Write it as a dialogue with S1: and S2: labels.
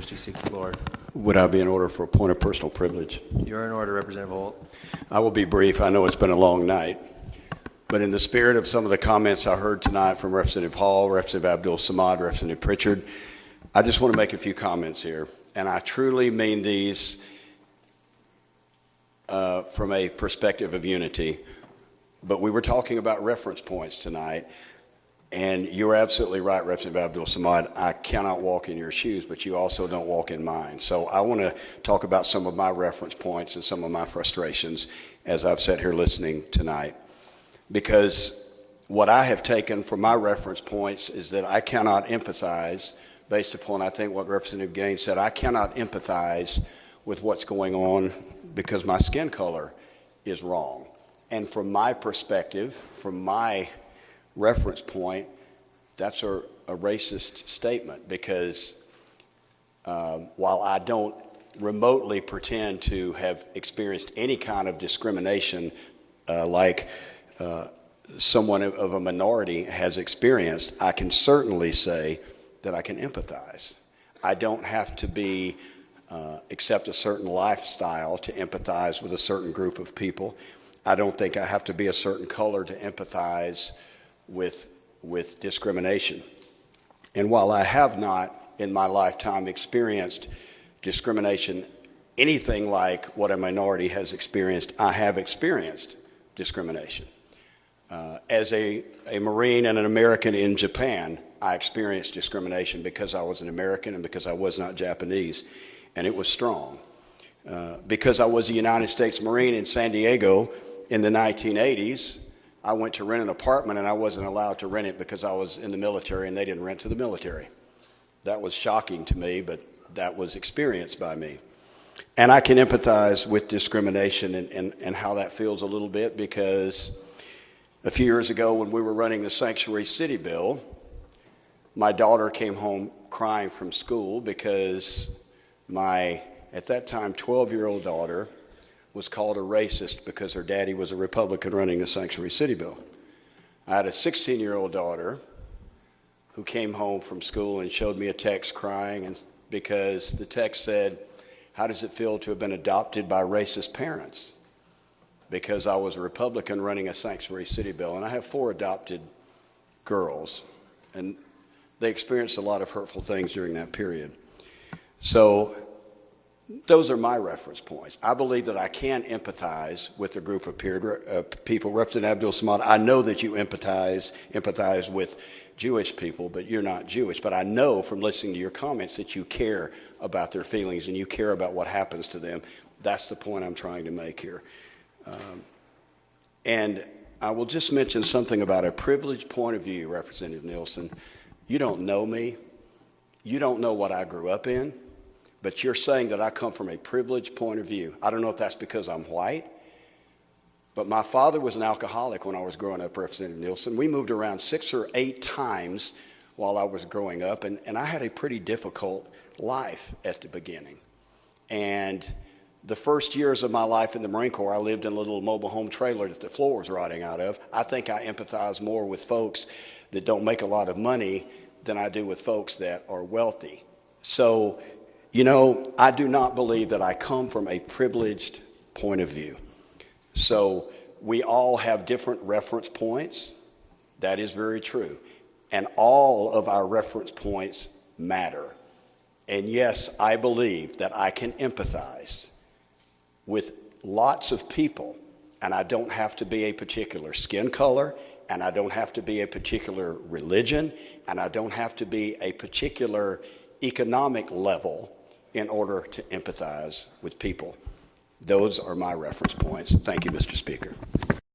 S1: which he seeks the Lord.
S2: Would I be in order for a point of personal privilege?
S1: You're in order, Representative Holt.
S2: I will be brief. I know it's been a long night. But in the spirit of some of the comments I heard tonight from Representative Hall, Representative Abdul Samad, Representative Pritchard, I just want to make a few comments here. And I truly mean these from a perspective of unity. But we were talking about reference points tonight. And you're absolutely right, Representative Abdul Samad. I cannot walk in your shoes, but you also don't walk in mine. So I want to talk about some of my reference points and some of my frustrations as I've sat here listening tonight. Because what I have taken from my reference points is that I cannot empathize, based upon, I think, what Representative Gaines said, I cannot empathize with what's going on because my skin color is wrong. And from my perspective, from my reference point, that's a racist statement because while I don't remotely pretend to have experienced any kind of discrimination like someone of a minority has experienced, I can certainly say that I can empathize. I don't have to accept a certain lifestyle to empathize with a certain group of people. I don't think I have to be a certain color to empathize with discrimination. And while I have not in my lifetime experienced discrimination anything like what a minority has experienced, I have experienced discrimination. As a Marine and an American in Japan, I experienced discrimination because I was an American and because I was not Japanese, and it was strong. Because I was a United States Marine in San Diego in the 1980s, I went to rent an apartment and I wasn't allowed to rent it because I was in the military and they didn't rent to the military. That was shocking to me, but that was experienced by me. And I can empathize with discrimination and how that feels a little bit because a few years ago when we were running the Sanctuary City bill, my daughter came home crying from school because my, at that time, 12-year-old daughter was called a racist because her daddy was a Republican running the Sanctuary City bill. I had a 16-year-old daughter who came home from school and showed me a text crying and because the text said, "How does it feel to have been adopted by racist parents?" Because I was a Republican running a Sanctuary City bill. And I have 4 adopted girls, and they experienced a lot of hurtful things during that period. So those are my reference points. I believe that I can empathize with a group of people. Representative Abdul Samad, I know that you empathize with Jewish people, but you're not Jewish. But I know from listening to your comments that you care about their feelings and you care about what happens to them. That's the point I'm trying to make here. And I will just mention something about a privileged point of view, Representative Nielsen. You don't know me. You don't know what I grew up in. But you're saying that I come from a privileged point of view. I don't know if that's because I'm white, but my father was an alcoholic when I was growing up, Representative Nielsen. We moved around 6 or 8 times while I was growing up, and I had a pretty difficult life at the beginning. And the first years of my life in the Marine Corps, I lived in a little mobile home trailer that the floor was rotting out of. I think I empathize more with folks that don't make a lot of money than I do with folks that are wealthy. So, you know, I do not believe that I come from a privileged point of view. So we all have different reference points. That is very true. And all of our reference points matter. And yes, I believe that I can empathize with lots of people, and I don't have to be a particular skin color, and I don't have to be a particular religion, and I don't have to be a particular economic level in order to empathize with people. Those are my reference points. Thank you, Mr. Speaker.